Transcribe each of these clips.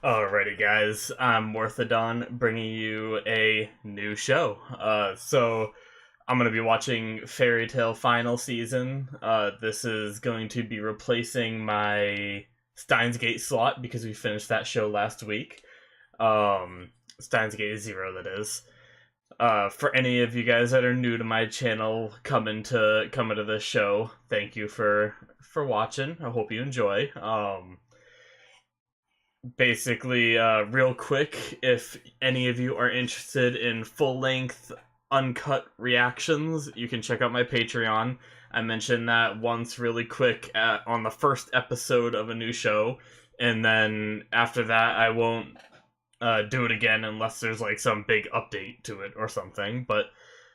Alrighty, guys, I'm Morthadon bringing you a new show. So I'm going to be watching Fairy Tale Final Season. This is going to be replacing my Steins Gate slot because we finished that show last week. Steins Gate Zero, that is. For any of you guys that are new to my channel coming to this show, thank you for watching. I hope you enjoy. Basically, real quick, if any of you are interested in full-length, uncut reactions, you can check out my Patreon. I mentioned that once really quick on the first episode of a new show, and then after that I won't do it again unless there's like some big update to it or something. But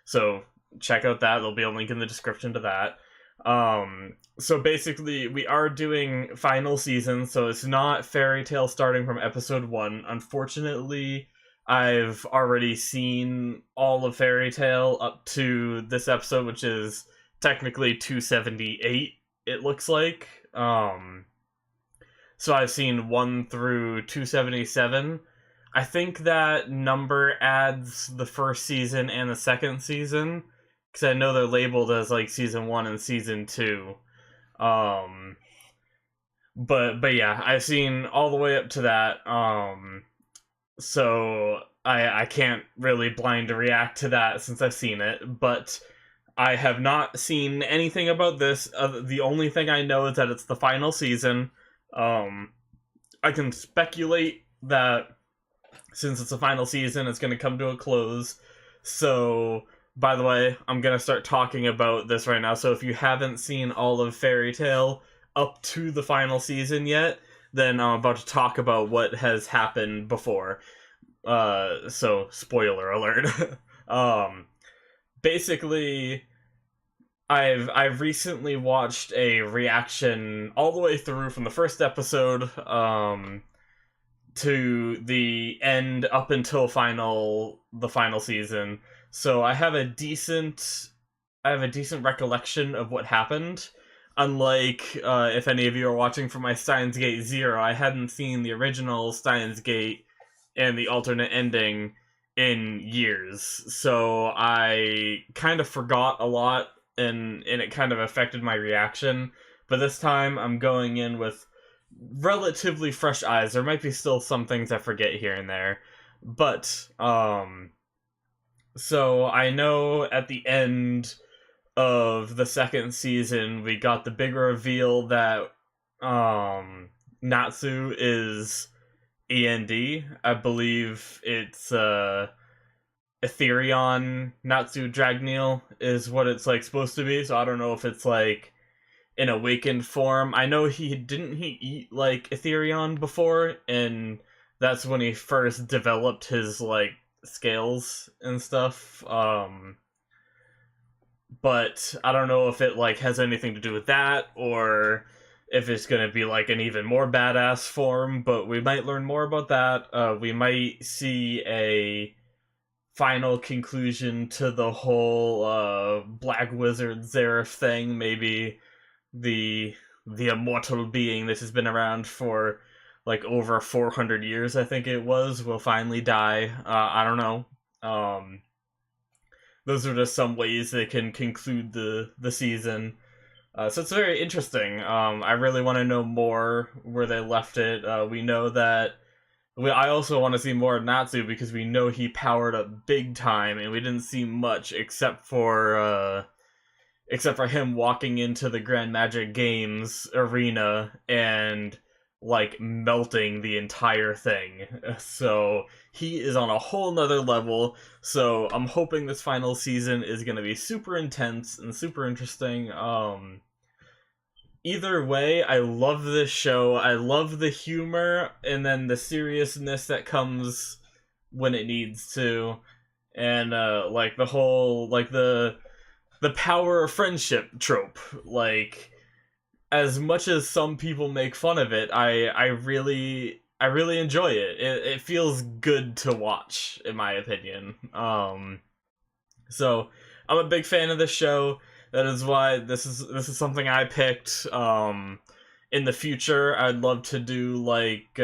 so check out that. There'll be a link in the description to that. So basically, we are doing final season, so it's not Fairy Tale starting from episode 1. Unfortunately, I've already seen all of Fairy Tale up to this episode, which is technically 278, it looks like. So I've seen 1 through 277. I think that number adds the first season and the second season, because I know they're labeled as like season 1 and season 2. But yeah, I've seen all the way up to that. So I can't really blind react to that since I've seen it, but I have not seen anything about this. The only thing I know is that it's the final season. I can speculate that since it's the final season, it's going to come to a close. So, by the way, I'm going to start talking about this right now. So if you haven't seen all of Fairy Tale up to the final season yet, then I'm about to talk about what has happened before. So, spoiler alert. Basically, I've recently watched a reaction all the way through from the first episode, to the end up until the final season. So I have a decent recollection of what happened. Unlike if any of you are watching from my Steins Gate Zero, I hadn't seen the original Steins Gate and the alternate ending in years. So I kind of forgot a lot, and it kind of affected my reaction. But this time I'm going in with relatively fresh eyes. There might be still some things I forget here and there, but so I know at the end of the second season we got the big reveal that Natsu is END. I believe it's Ethereon Natsu Dragneel is what it's like supposed to be, so I don't know if it's like in awakened form. I know he eat like Ethereon before, and that's when he first developed his like scales and stuff. But I don't know if it like has anything to do with that, or if it's gonna be like an even more badass form. But we might learn more about that. We might see a final conclusion to the whole Black Wizard Zeref thing. Maybe the immortal being that has been around for like over 400 years, I think it was, will finally die. I don't know. Those are just some ways they can conclude the season. So it's very interesting. I really want to know more where they left it. We know that I also want to see more of Natsu because we know he powered up big time, and we didn't see much except for him walking into the Grand Magic Games arena and like melting the entire thing. So he is on a whole nother level. So I'm hoping this final season is going to be super intense and super interesting. Either way, I love this show. I love the humor and then the seriousness that comes when it needs to. And like the whole like the power of friendship trope. Like, as much as some people make fun of it, I really enjoy it. It feels good to watch, in my opinion. So I'm a big fan of this show. That is why this is something I picked. In the future, I'd love to do like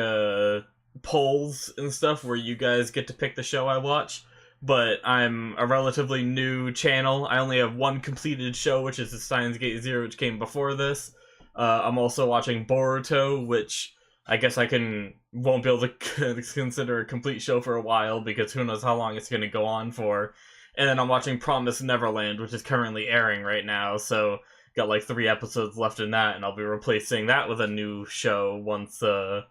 polls and stuff where you guys get to pick the show I watch. But I'm a relatively new channel. I only have one completed show, which is the Steins Gate Zero, which came before this. I'm also watching Boruto, which I guess I won't be able to consider a complete show for a while because who knows how long it's going to go on for. And then I'm watching Promised Neverland, which is currently airing right now. So got like 3 episodes left in that, and I'll be replacing that with a new show once that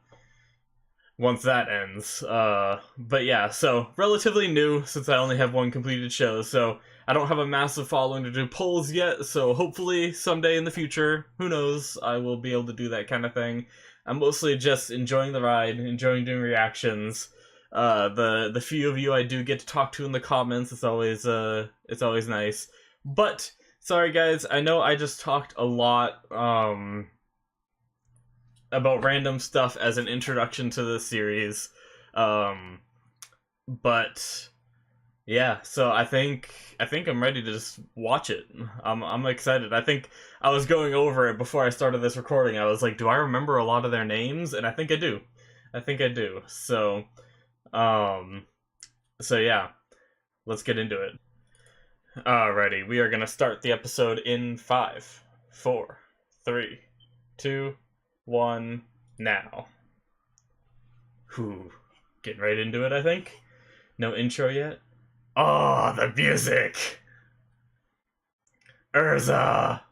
ends. But yeah, so relatively new since I only have one completed show, so I don't have a massive following to do polls yet, so hopefully someday in the future, who knows, I will be able to do that kind of thing. I'm mostly just enjoying the ride, enjoying doing reactions. The few of you I do get to talk to in the comments, it's always nice. But sorry guys, I know I just talked a lot about random stuff as an introduction to the series. But yeah, so I think I'm ready to just watch it. I'm excited. I think I was going over it before I started this recording. I was like, do I remember a lot of their names? And I think I do. So yeah, let's get into it. Alrighty, we are gonna start the episode in 5, 4, 3, 2, 1, now. Whew. Getting right into it, I think. No intro yet. Oh, the music! Urza!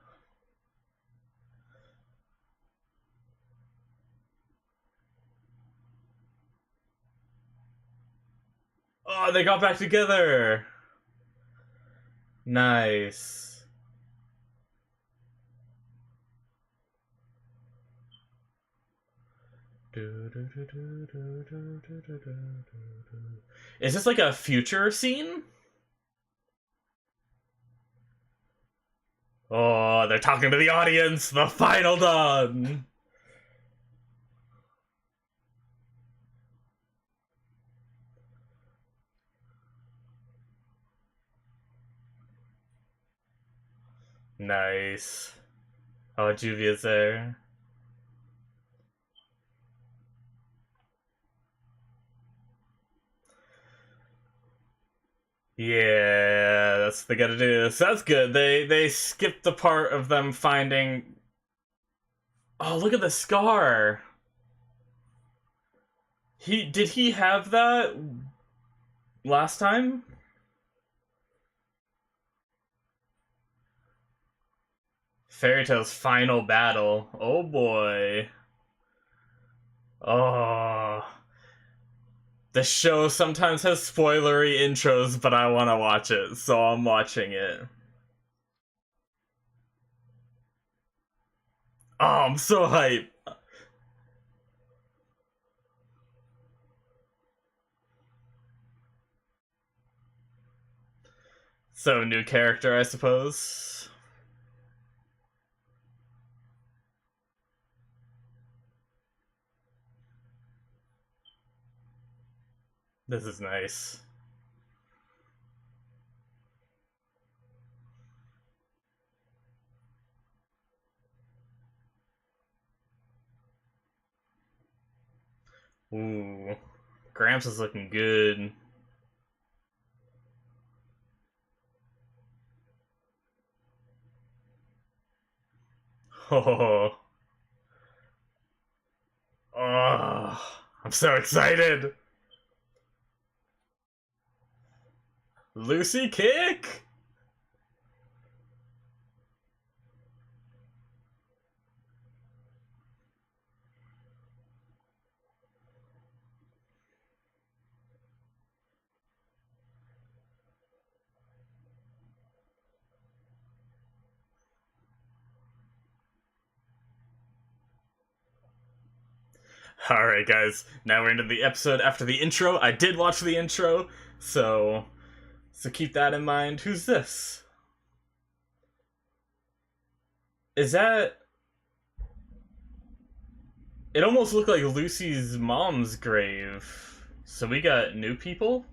Oh, they got back together! Nice. Is this like a future scene? Oh, they're talking to the audience! The final done! Nice. Oh, Juvia's there. Yeah, they gotta do this. That's good. They skipped the part of them finding. Oh, look at the scar. Did he have that last time? Fairy Tail's final battle. Oh boy. Oh. The show sometimes has spoilery intros, but I want to watch it, so I'm watching it. Oh, I'm so hyped. So, new character, I suppose. This is nice. Ooh. Gramps is looking good. Oh. Oh. I'm so excited. Lucy kick? Alright, guys. Now we're into the episode after the intro. I did watch the intro, so keep that in mind. Who's this? Is that... It almost looked like Lucy's mom's grave. So we got new people?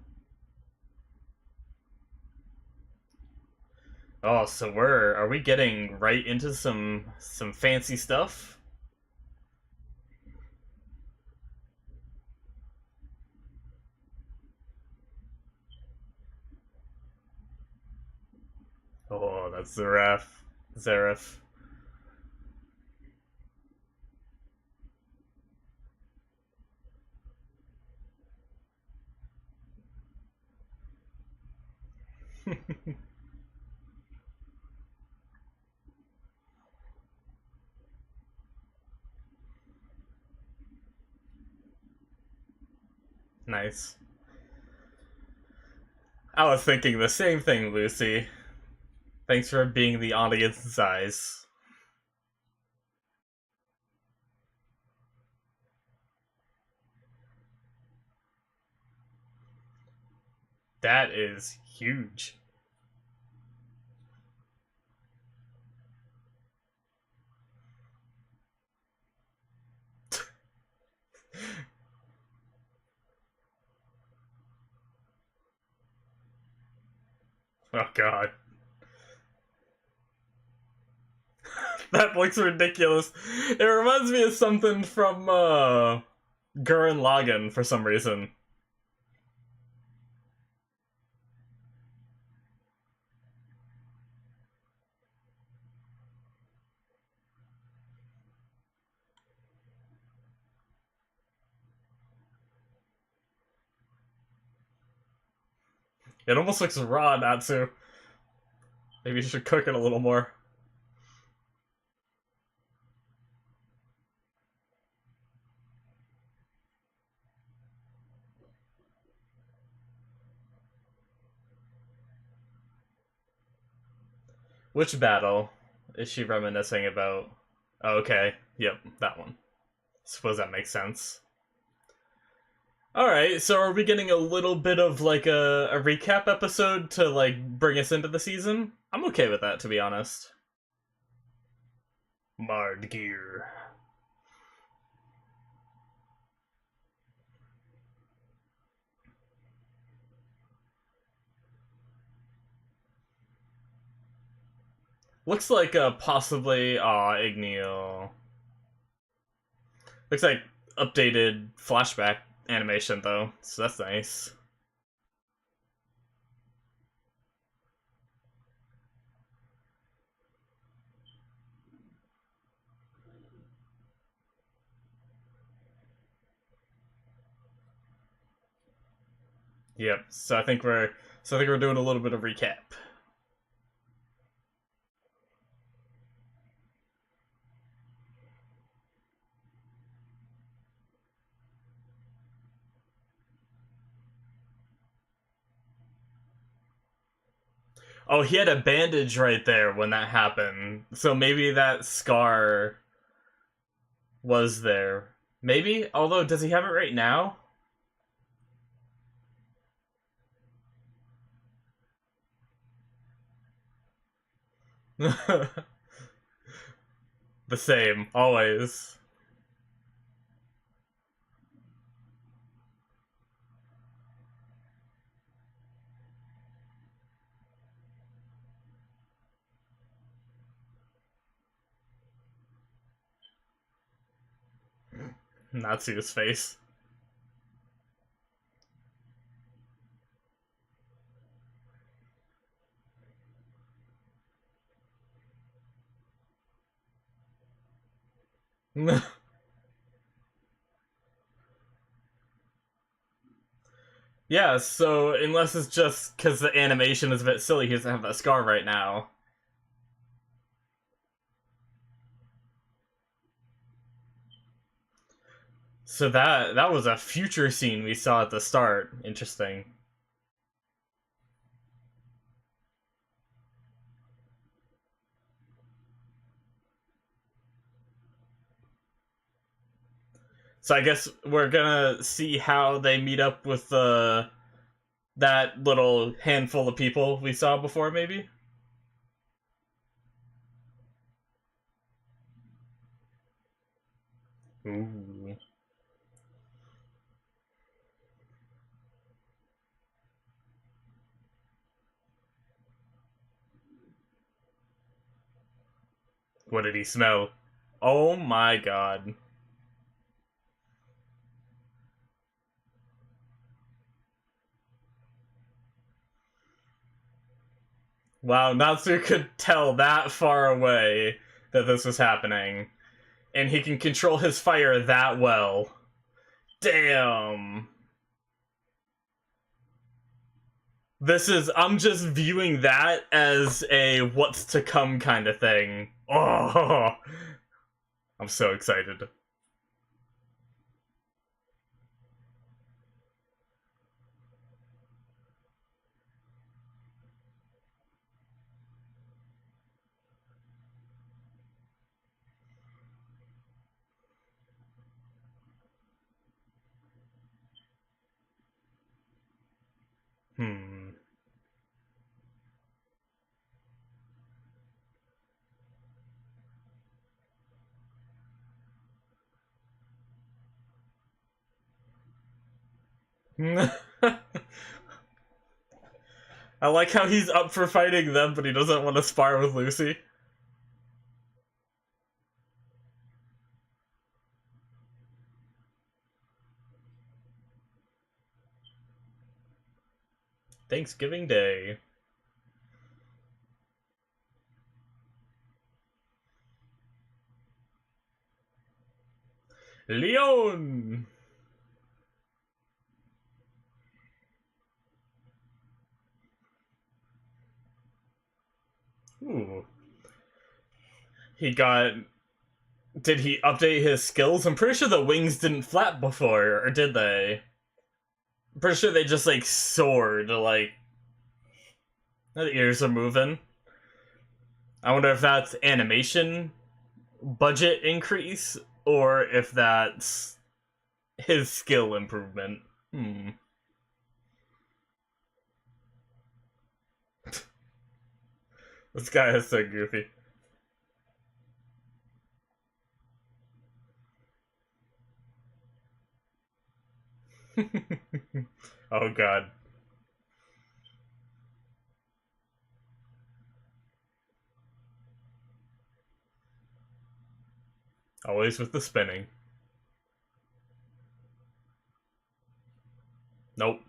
Oh, so are we getting right into some fancy stuff? Oh, that's Zaref. Zaref. Nice. I was thinking the same thing, Lucy. Thanks for being the audience's eyes. That is huge. Oh god. That looks ridiculous. It reminds me of something from Gurren Lagann for some reason. It almost looks raw, Natsu. Maybe you should cook it a little more. Which battle is she reminiscing about? Oh, okay, yep, that one. Suppose that makes sense. Alright, so are we getting a little bit of like a recap episode to like bring us into the season? I'm okay with that, to be honest. Marred gear. Looks like possibly Igneo. Looks like updated flashback animation though, so that's nice. Yep. So I think we're doing a little bit of recap. Oh, he had a bandage right there when that happened. So maybe that scar was there. Maybe? Although, does he have it right now? The same, always. Natsu's face. Yeah, so unless it's just because the animation is a bit silly, he doesn't have that scar right now. So that was a future scene we saw at the start. Interesting. So I guess we're gonna see how they meet up with that little handful of people we saw before, maybe? Ooh. What did he smell? Oh my god. Wow, Natsu could tell that far away that this was happening. And he can control his fire that well. Damn. I'm just viewing that as a what's to come kind of thing. Oh, I'm so excited. Hmm. I like how he's up for fighting them, but he doesn't want to spar with Lucy. Thanksgiving Day. Leon! Ooh. He got... Did he update his skills? I'm pretty sure the wings didn't flap before, or did they? I'm pretty sure they just, like, soared, like... The ears are moving. I wonder if that's animation budget increase, or if that's his skill improvement. Hmm. This guy is so goofy. Oh god. Always with the spinning. Nope.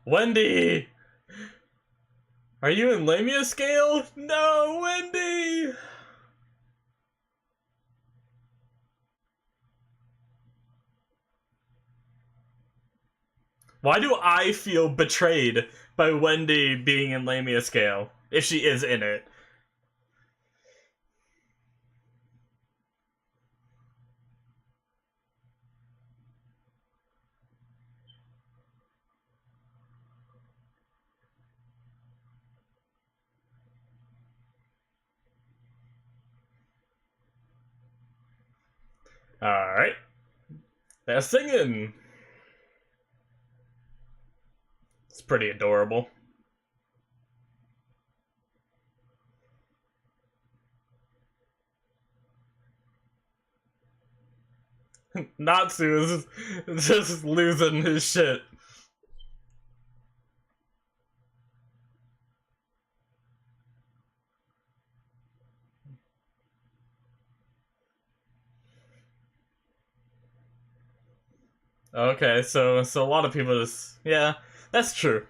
Wendy! Are you in Lamia scale? No, Wendy! Why do I feel betrayed by Wendy being in Lamia scale? If she is in it. Alright. They're singing. It's pretty adorable. Natsu is just losing his shit. Okay, so a lot of people just yeah, that's true.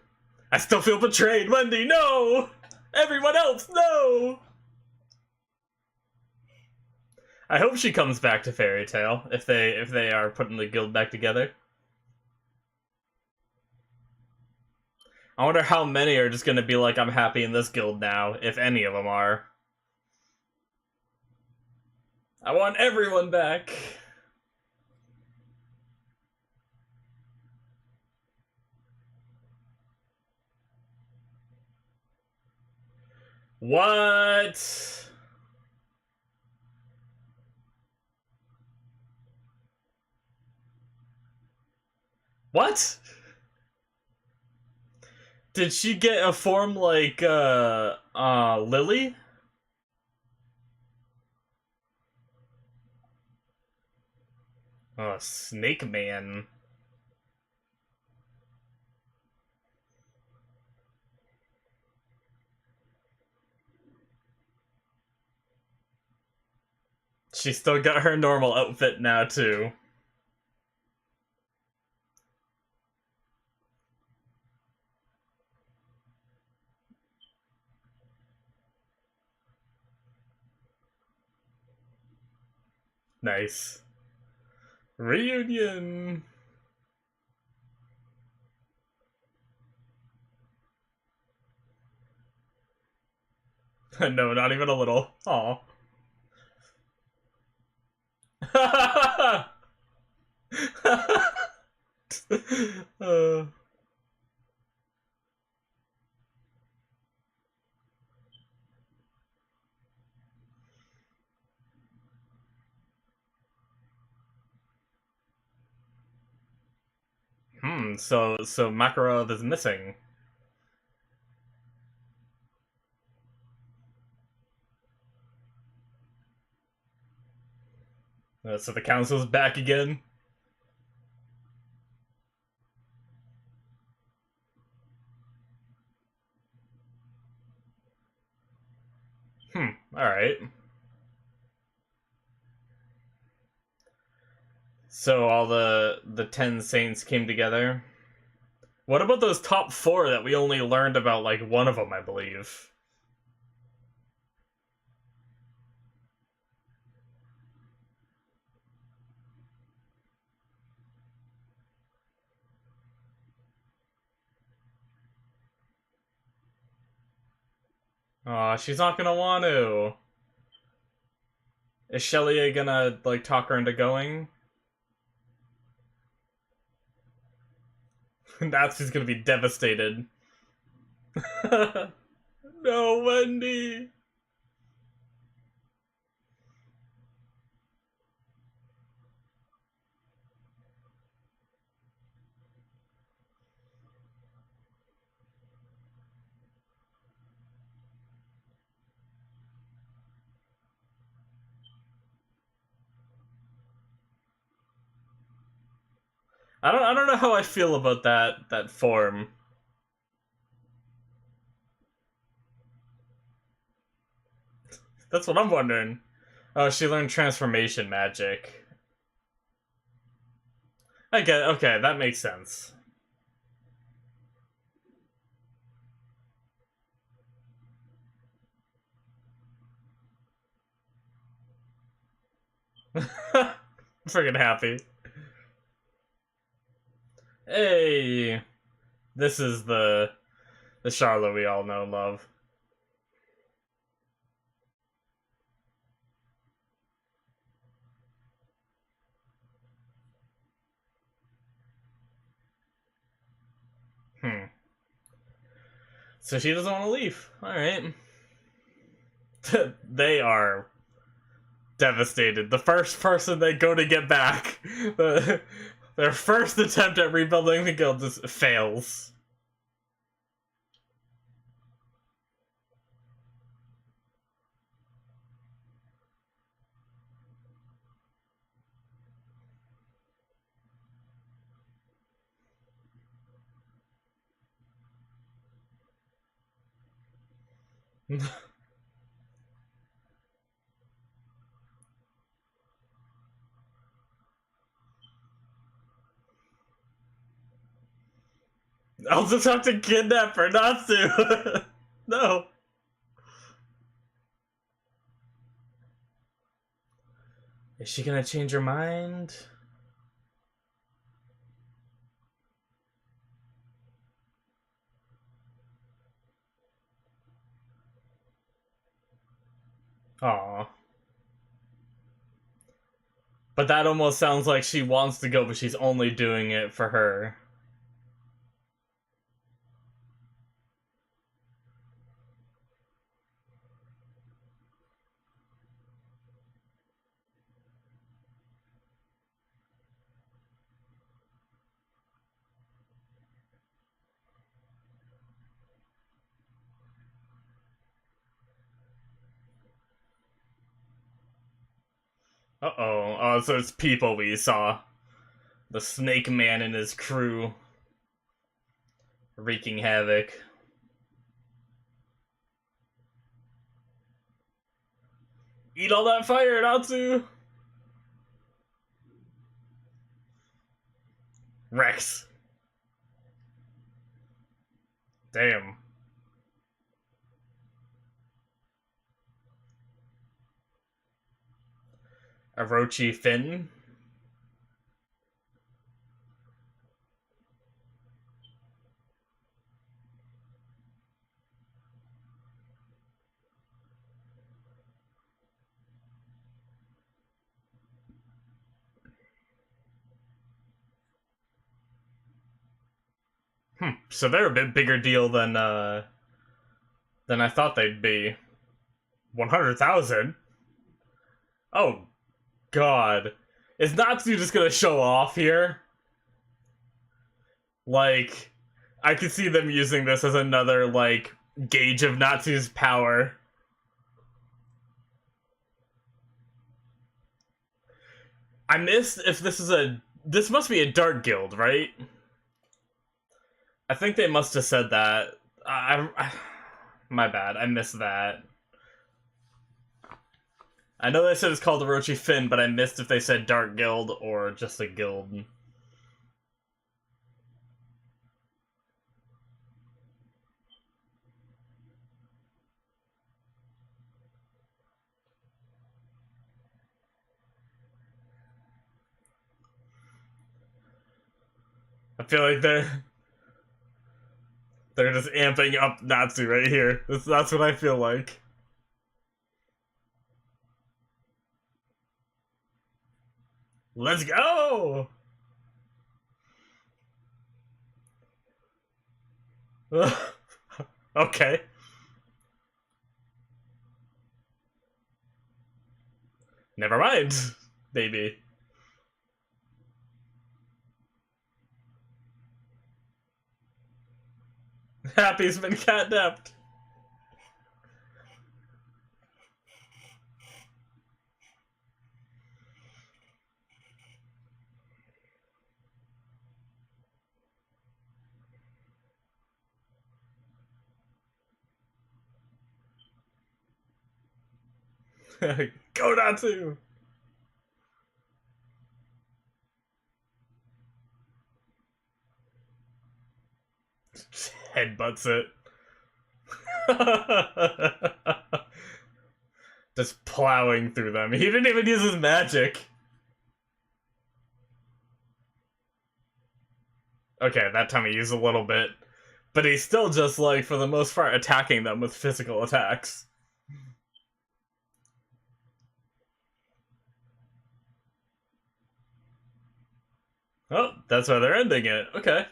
I still feel betrayed, Wendy. No, everyone else, no. I hope she comes back to Fairy Tail if they are putting the guild back together. I wonder how many are just gonna be like, I'm happy in this guild now, if any of them are. I want everyone back. What? What? Did she get a form like Lily? Oh, Snake Man. She's still got her normal outfit now, too. Nice. Reunion! No, not even a little. Aw. uh, so Makarov is missing. So the council's back again. Alright. So all the 10 saints came together. What about those top 4 that we only learned about, like, one of them, I believe? Aw, she's not gonna want to. Is Shelia gonna, like, talk her into going? Natsu's gonna be devastated. No, Wendy! I don't know how I feel about that form. That's what I'm wondering. Oh, she learned transformation magic. I get it. Okay, that makes sense. Friggin' happy. Hey, this is the Charlotte we all know and love. Hmm. So she doesn't want to leave. Alright. They are devastated. The first person they go to get back. Their first attempt at rebuilding the guild just fails. I'll just have to kidnap her, not to. No. Is she gonna change her mind? Aw. But that almost sounds like she wants to go, but she's only doing it for her. Uh-oh. Oh, so it's people we saw. The Snake Man and his crew. Wreaking havoc. Eat all that fire, Natsu! Rex. Damn. Orochi Finn. So they're a bit bigger deal than I thought they'd be. 100,000? Oh god. Is Natsu just gonna show off here? Like, I could see them using this as another, like, gauge of Natsu's power. I missed if this is a... This must be a Dark Guild, right? I think they must have said that. My bad, I missed that. I know they said it's called Orochi Finn, but I missed if they said Dark Guild or just a guild. I feel like they're just amping up Natsu right here. That's what I feel like. Let's go! Okay. Never mind, baby. Happy's been catnapped. Go Natsu! Headbutts it. Just plowing through them. He didn't even use his magic. Okay, that time he used a little bit. But he's still just, like, for the most part, attacking them with physical attacks. Oh, that's why they're ending it. Okay.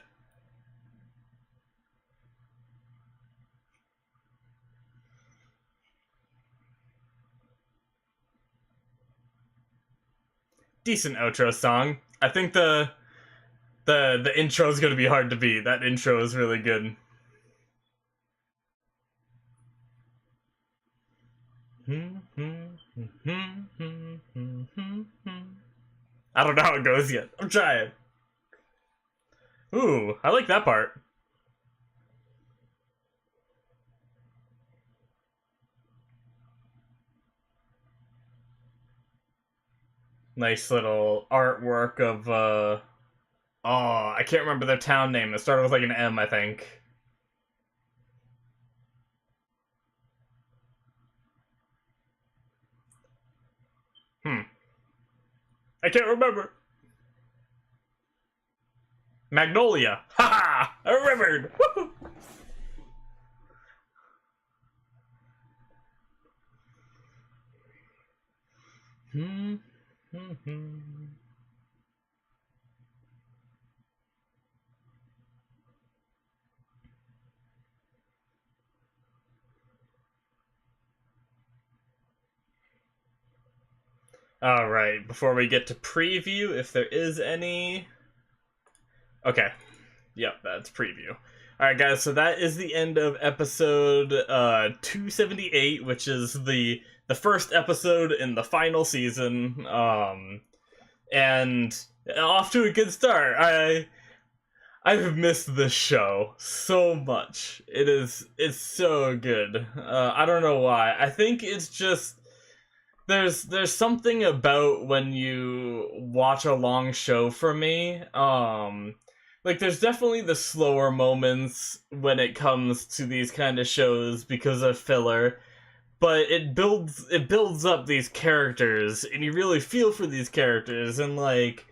Decent outro song. I think the intro is gonna be hard to beat. That intro is really good. I don't know how it goes yet. I'm trying. Ooh, I like that part. Nice little artwork of, oh, I can't remember their town name. It started with, like, an M, I think. I can't remember. Magnolia. Ha ha! I remembered! Alright, before we get to preview, if there is any... Okay. Yep, that's preview. Alright, guys, so that is the end of episode 278, which is the first episode in the final season. And off to a good start. I've missed this show so much. It's so good. I don't know why. I think it's just there's something about when you watch a long show for me. like there's definitely the slower moments when it comes to these kind of shows because of filler, but it builds up these characters and you really feel for these characters, and like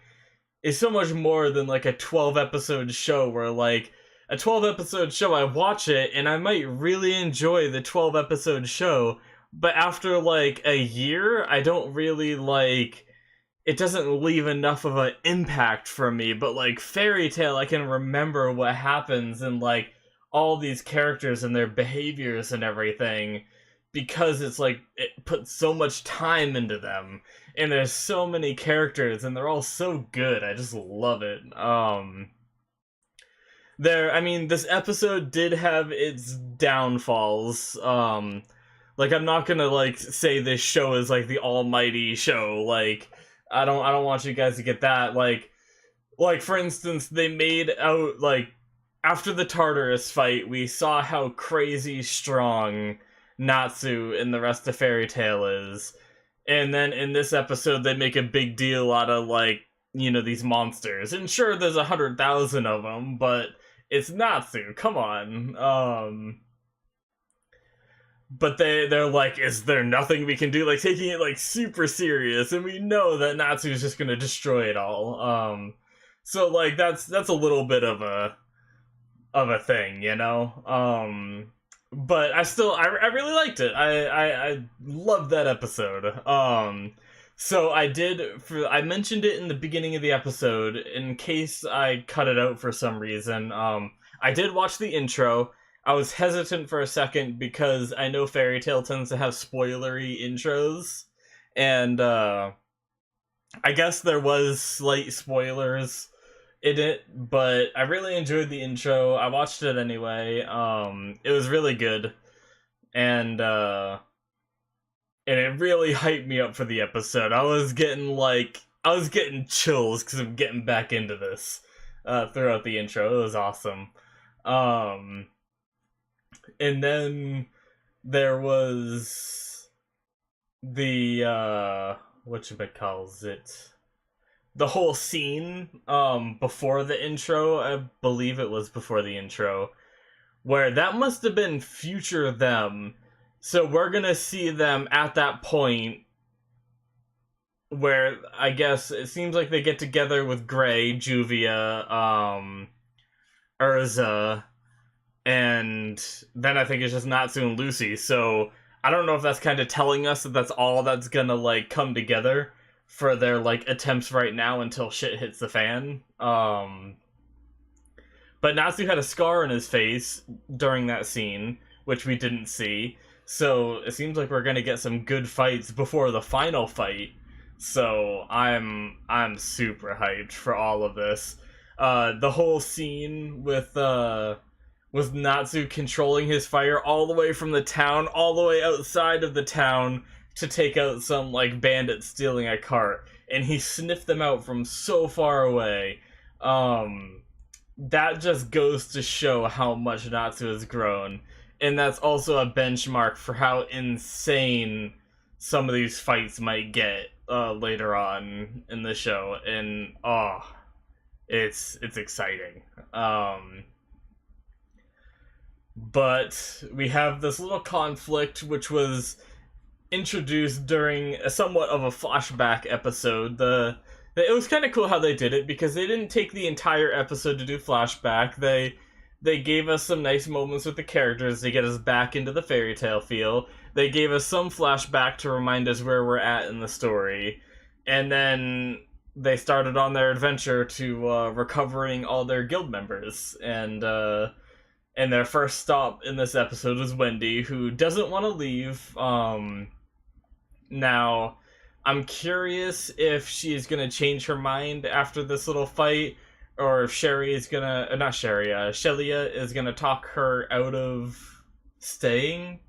it's so much more than like a 12 episode show where like a 12 episode show I watch it and I might really enjoy the 12 episode show, but after like a year I don't really like it doesn't leave enough of an impact for me. But like Fairy Tale, I can remember what happens and like all these characters and their behaviors and everything because it's like it puts so much time into them, and there's so many characters and they're all so good. I just love it. I mean, this episode did have its downfalls. Like I'm not gonna like say this show is like the almighty show. Like I don't want you guys to get that. Like for instance, they made out like after the Tartarus fight, we saw how crazy strong Natsu and the rest of Fairy Tail is. And then in this episode, they make a big deal out of like, these monsters. And sure, there's 100,000 of them, but it's Natsu. Come on. But they're like, is there nothing we can do? Like taking it like super serious, and we know that Natsu is just gonna destroy it all. So like that's a little bit of a thing, you know. But I really liked it. I loved that episode. So I mentioned it in the beginning of the episode in case I cut it out for some reason. I did watch the intro. I was hesitant for a second because I know Fairy Tail tends to have spoilery intros, and I guess there was slight spoilers in it, but I really enjoyed the intro. I watched it anyway. It was really good, and it really hyped me up for the episode. I was getting chills because I'm getting back into this throughout the intro. It was awesome. And then there was the whatchamacallit, the whole scene before the intro. I believe it was before the intro, where that must have been future them. So we're gonna see them at that point where I guess it seems like they get together with Gray, Juvia, Urza, and then I think it's just Natsu and Lucy. So I don't know if that's kind of telling us that that's all that's gonna like come together for their like attempts right now until shit hits the fan. But Natsu had a scar on his face during that scene, which we didn't see. So it seems like we're gonna get some good fights before the final fight. So I'm super hyped for all of this. The whole scene with Natsu controlling his fire all the way from the town, all the way outside of the town to take out some like bandits stealing a cart, and he sniffed them out from so far away. That just goes to show how much Natsu has grown, and that's also a benchmark for how insane some of these fights might get later on in the show, and it's exciting. But we have this little conflict which was introduced during a somewhat of a flashback episode. It was kind of cool how they did it because they didn't take the entire episode to do flashback. They gave us some nice moments with the characters to get us back into the Fairy Tale feel. They gave us some flashback to remind us where we're at in the story, and then they started on their adventure to recovering all their guild members. And their first stop in this episode was Wendy, who doesn't want to leave. Now, I'm curious if she's gonna change her mind after this little fight, or if Sherry is gonna, not Sherry, Shelia is gonna talk her out of staying.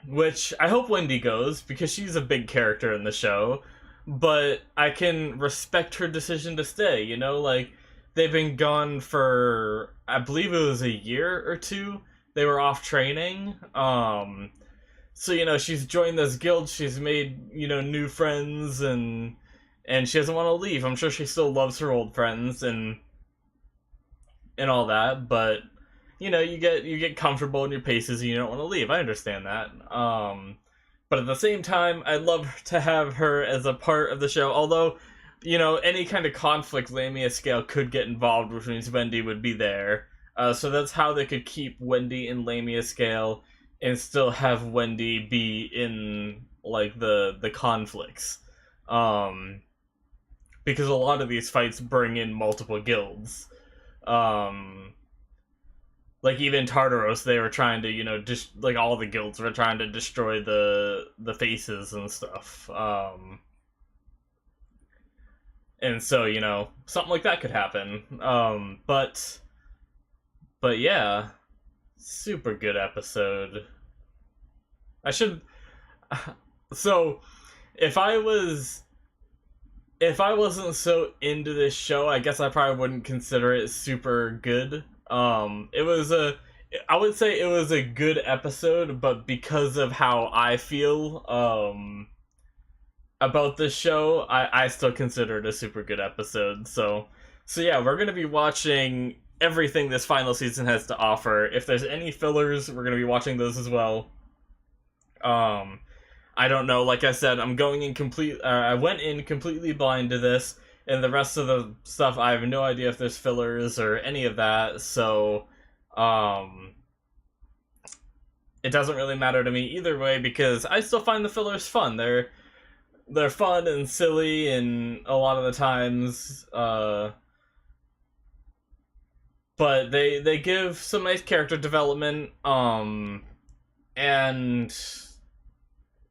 Which I hope Wendy goes, because she's a big character in the show, but I can respect her decision to stay, like, they've been gone for, I believe it was a year or two. They were off training. So, she's joined this guild, she's made, new friends, and and she doesn't want to leave. I'm sure she still loves her old friends and all that, but you know, you get comfortable in your paces and you don't want to leave. I understand that. But at the same time, I'd love to have her as a part of the show. Although, you know, any kind of conflict Lamia Scale could get involved, which means Wendy would be there. So that's how they could keep Wendy in Lamia Scale and still have Wendy be in like the conflicts. Because a lot of these fights bring in multiple guilds. Like even Tartaros, they were trying to, you know, just like all the guilds were trying to destroy the faces and stuff. And so, you know, something like that could happen. But yeah, super good episode. I should. So, if I wasn't so into this show, I guess I probably wouldn't consider it super good. I would say it was a good episode, but because of how I feel, about this show, I still consider it a super good episode. So yeah, we're gonna be watching everything this final season has to offer. If there's any fillers, we're gonna be watching those as well. I don't know. Like I said, I went in completely blind to this, and the rest of the stuff, I have no idea if there's fillers or any of that. So, it doesn't really matter to me either way because I still find the fillers fun. They're fun and silly, and a lot of the times, but they give some nice character development. And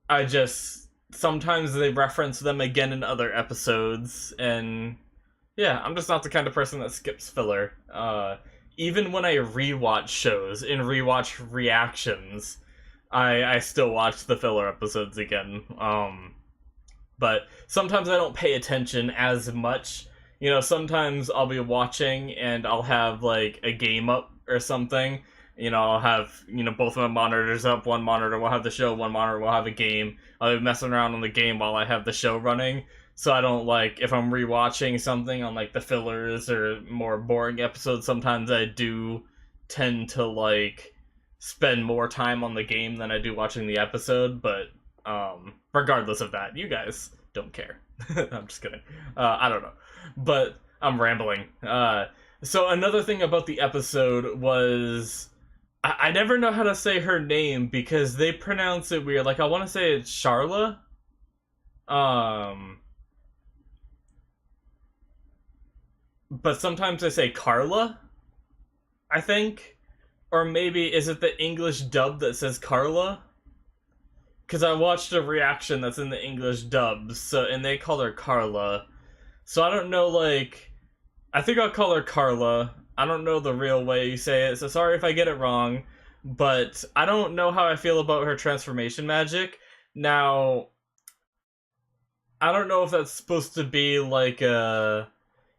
I just sometimes they reference them again in other episodes, and yeah, I'm just not the kind of person that skips filler. Even when I rewatch shows and rewatch reactions, I still watch the filler episodes again. But sometimes I don't pay attention as much. You know, sometimes I'll be watching and I'll have like a game up or something. You know, I'll have, you know, both of my monitors up. One monitor will have the show, one monitor will have a game. I'll be messing around on the game while I have the show running. So I don't, like, if I'm rewatching something on, like, the fillers or more boring episodes, sometimes I do tend to, like, spend more time on the game than I do watching the episode. But, regardless of that, you guys don't care. I'm just kidding. I don't know. But I'm rambling. So another thing about the episode was I never know how to say her name because they pronounce it weird. Like, I want to say it's Charla. But sometimes I say Carla, I think. Or maybe, is it the English dub that says Carla? Because I watched a reaction that's in the English dub, and they call her Carla. So I don't know, like, I think I'll call her Carla. I don't know the real way you say it, so sorry if I get it wrong. But I don't know how I feel about her transformation magic. Now, I don't know if that's supposed to be like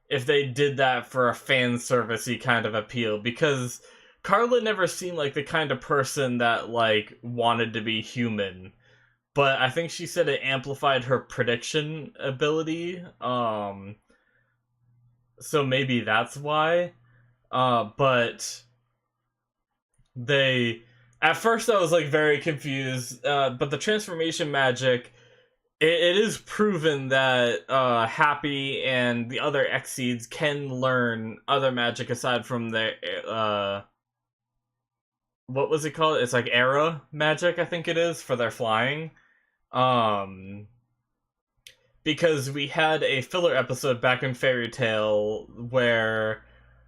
if they did that for a fan servicey kind of appeal, because Carla never seemed like the kind of person that, like, wanted to be human. But I think she said it amplified her prediction ability. So maybe that's why. But at first I was, like, very confused. But the transformation magic, it is proven that Happy and the other Exceeds can learn other magic aside from their what was it called? It's like Era magic, I think it is, for their flying. Because we had a filler episode back in Fairy Tail where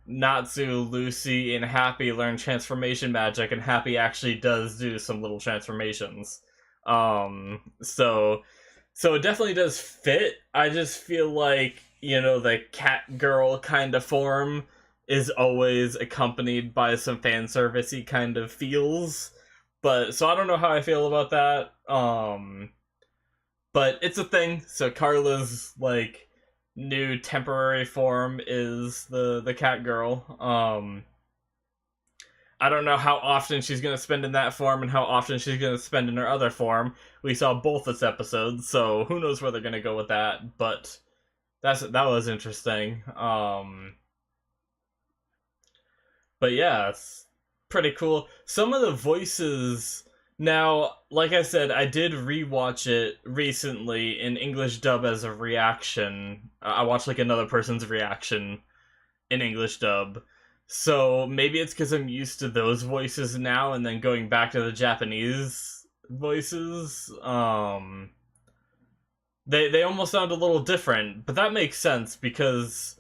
Natsu, Lucy, and Happy learn transformation magic, and Happy actually does do some little transformations. So it definitely does fit. I just feel like, you know, the cat girl kind of form is always accompanied by some fan servicey kind of feels. But so I don't know how I feel about that. But it's a thing. So Carla's, like, new temporary form is the cat girl. I don't know how often she's going to spend in that form and how often she's going to spend in her other form. We saw both this episode, so who knows where they're going to go with that. But that was interesting. But yeah, it's pretty cool. Some of the voices now, like I said, I did rewatch it recently in English dub as a reaction. I watched like another person's reaction in English dub. So maybe it's because I'm used to those voices now, and then going back to the Japanese voices, they almost sound a little different. But that makes sense because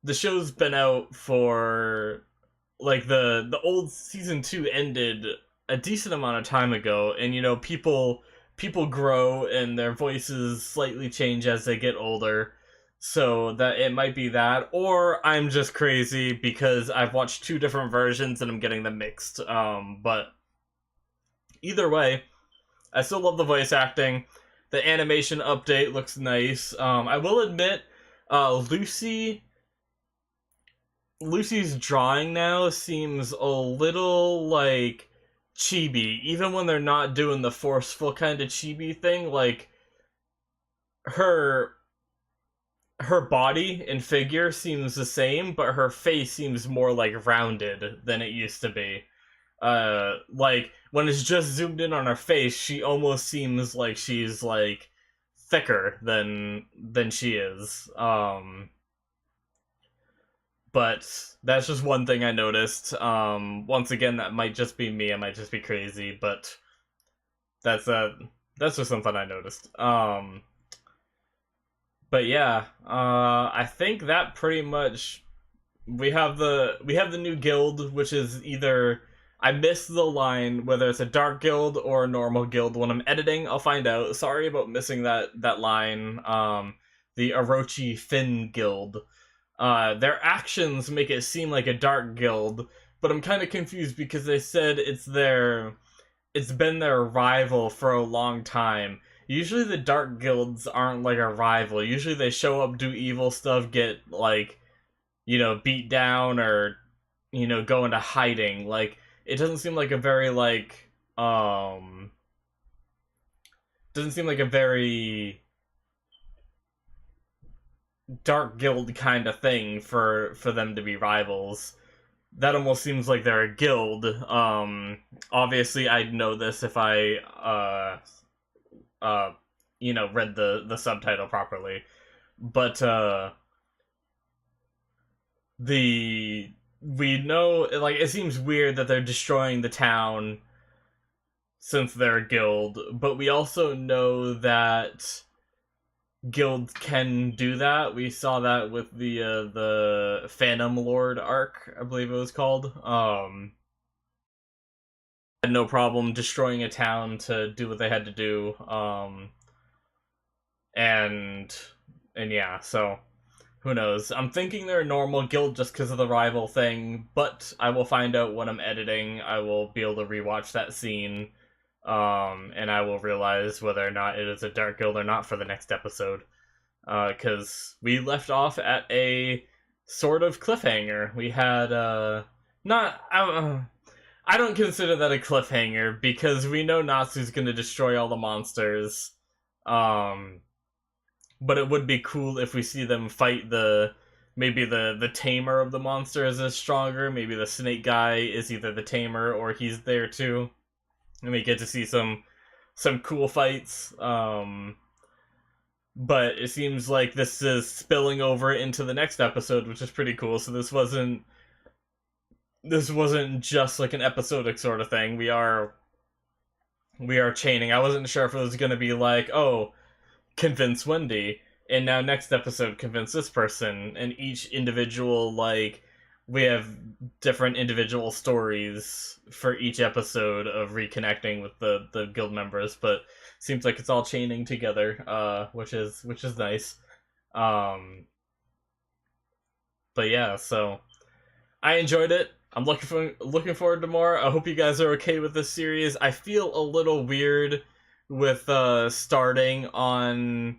the show's been out for like the old season 2 ended a decent amount of time ago, and people grow and their voices slightly change as they get older, so that it might be that, or I'm just crazy because I've watched two different versions and I'm getting them mixed. But either way, I still love the voice acting. The animation update looks nice. I will admit, Lucy Lucy's drawing now seems a little like chibi, even when they're not doing the forceful kind of chibi thing. Like her her body and figure seems the same, but her face seems more like rounded than it used to be. Like when it's just zoomed in on her face, she almost seems like she's like thicker than she is. But that's just one thing I noticed. Once again, that might just be me. I might just be crazy, but that's uh that's just something I noticed. But yeah, I think that pretty much we have the new guild, which is either I missed the line whether it's a dark guild or a normal guild. When I'm editing, I'll find out. Sorry about missing that line. The Orochi Finn guild. Their actions make it seem like a dark guild, but I'm kind of confused because they said it's been their rival for a long time. Usually the dark guilds aren't like a rival. Usually they show up, do evil stuff, get like, beat down or, go into hiding. Like it doesn't seem like a very doesn't seem like a very dark guild kind of thing for them to be rivals. That almost seems like they're a guild. Obviously I'd know this if I uh read the subtitle properly. But the we know, like, it seems weird that they're destroying the town since they're a guild, but we also know that guilds can do that. We saw that with the Phantom Lord arc, I believe it was called. Had no problem destroying a town to do what they had to do. And yeah, so who knows? I'm thinking they're a normal guild just because of the rival thing, but I will find out when I'm editing. I will be able to rewatch that scene, and I will realize whether or not it is a dark guild or not for the next episode. Because we left off at a sort of cliffhanger. We had, not, I don't consider that a cliffhanger, because we know Natsu's gonna destroy all the monsters. But it would be cool if we see them fight maybe the tamer of the monsters is stronger. Maybe the snake guy is either the tamer or he's there too. And we get to see some cool fights. But it seems like this is spilling over into the next episode, which is pretty cool. So this wasn't just like an episodic sort of thing. We are chaining. I wasn't sure if it was going to be like, oh, convince Wendy, and now next episode convince this person, and each individual, like, we have different individual stories for each episode of reconnecting with the guild members, but seems like it's all chaining together, which is nice. But yeah, so I enjoyed it. I'm looking forward to more. I hope you guys are okay with this series. I feel a little weird with starting on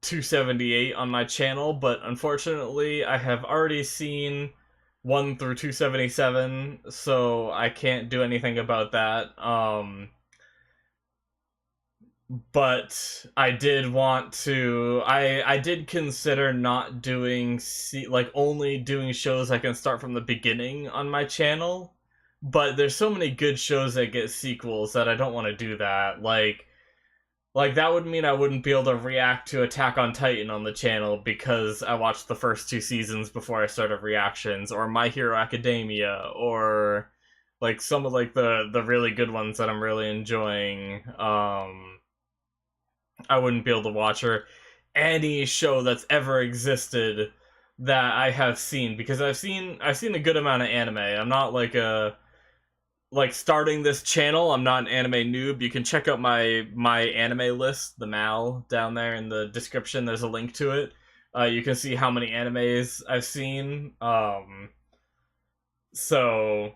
278 on my channel, but unfortunately I have already seen 1 through 277, so I can't do anything about that. but I did want to. I did consider not doing like only doing shows I can start from the beginning on my channel. But there's so many good shows that get sequels that I don't want to do that. Like that would mean I wouldn't be able to react to Attack on Titan on the channel because I watched the first 2 seasons before I started reactions, or My Hero Academia, or like some of like the really good ones that I'm really enjoying. I wouldn't be able to watch, or any show that's ever existed that I have seen, because I've seen a good amount of anime. I'm not like starting this channel. I'm not an anime noob. You can check out my anime list, the mal, down there in the description. There's a link to it. You can see how many animes I've seen. So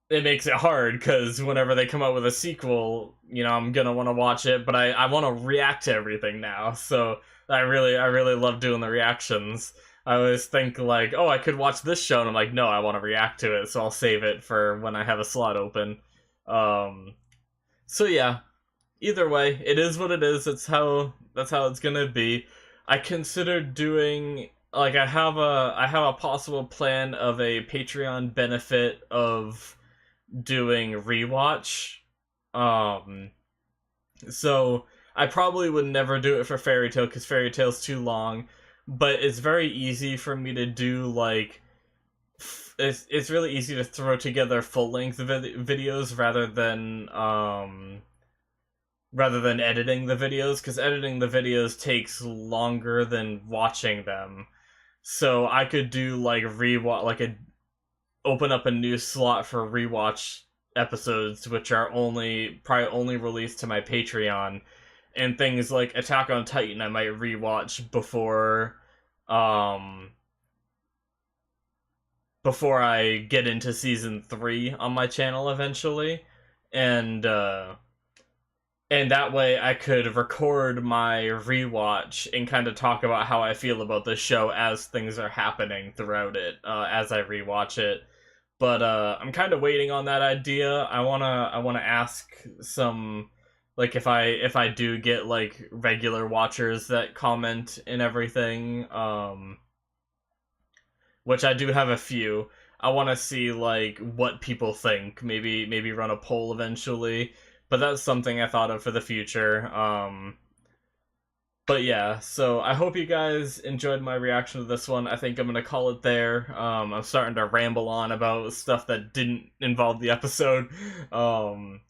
it makes it hard because whenever they come out with a sequel, I'm gonna want to watch it, but I want to react to everything now. So I really love doing the reactions. I always think like, oh, I could watch this show, and I'm like, no, I want to react to it, so I'll save it for when I have a slot open. Um, so yeah, either way, it is what it is. That's how it's gonna be. I considered doing like I have a possible plan of a Patreon benefit of doing rewatch. Um, so I probably would never do it for Fairy Tail because Fairy Tail's too long. But it's very easy for me to do like it's really easy to throw together full length videos rather than editing the videos, because editing the videos takes longer than watching them. So I could do like rewatch, like a open up a new slot for rewatch episodes, which are probably only released to my Patreon, and things like Attack on Titan I might rewatch um before I get into season 3 on my channel eventually. And that way I could record my rewatch and kind of talk about how I feel about the show as things are happening throughout it, as I rewatch it. But I'm kind of waiting on that idea. I wanna ask some, like, if I do get like regular watchers that comment and everything, which I do have a few. I want to see like what people think. Maybe run a poll eventually, but that's something I thought of for the future. But yeah, so I hope you guys enjoyed my reaction to this one. I think I'm gonna call it there. I'm starting to ramble on about stuff that didn't involve the episode. Um,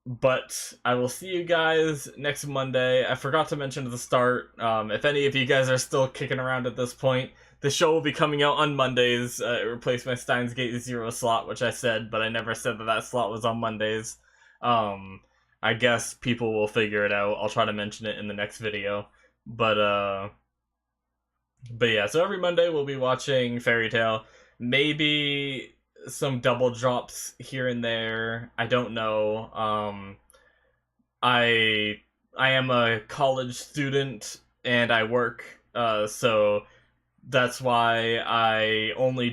but I will see you guys next Monday. I forgot to mention at the start, if any of you guys are still kicking around at this point, the show will be coming out on Mondays. It replaced my Steins Gate 0 slot, which I said, but I never said that slot was on Mondays. Um, I guess people will figure it out. I'll try to mention it in the next video. But yeah, so every Monday we'll be watching Fairy Tail. Maybe some double drops here and there. I don't know. I I am a college student and I work, so that's why I usually only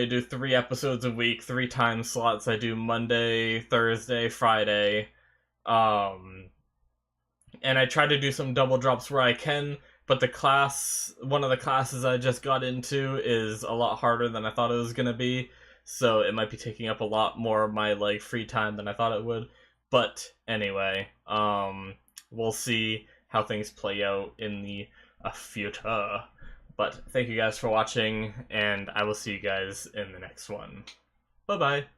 do 3 episodes a week, 3 time slots. I do Monday, Thursday, Friday. Um, and I try to do some double drops where I can, but one of the classes I just got into is a lot harder than I thought it was gonna be, so it might be taking up a lot more of my like free time than I thought it would. But anyway, we'll see how things play out in the future. But thank you guys for watching, and I will see you guys in the next one. Bye bye.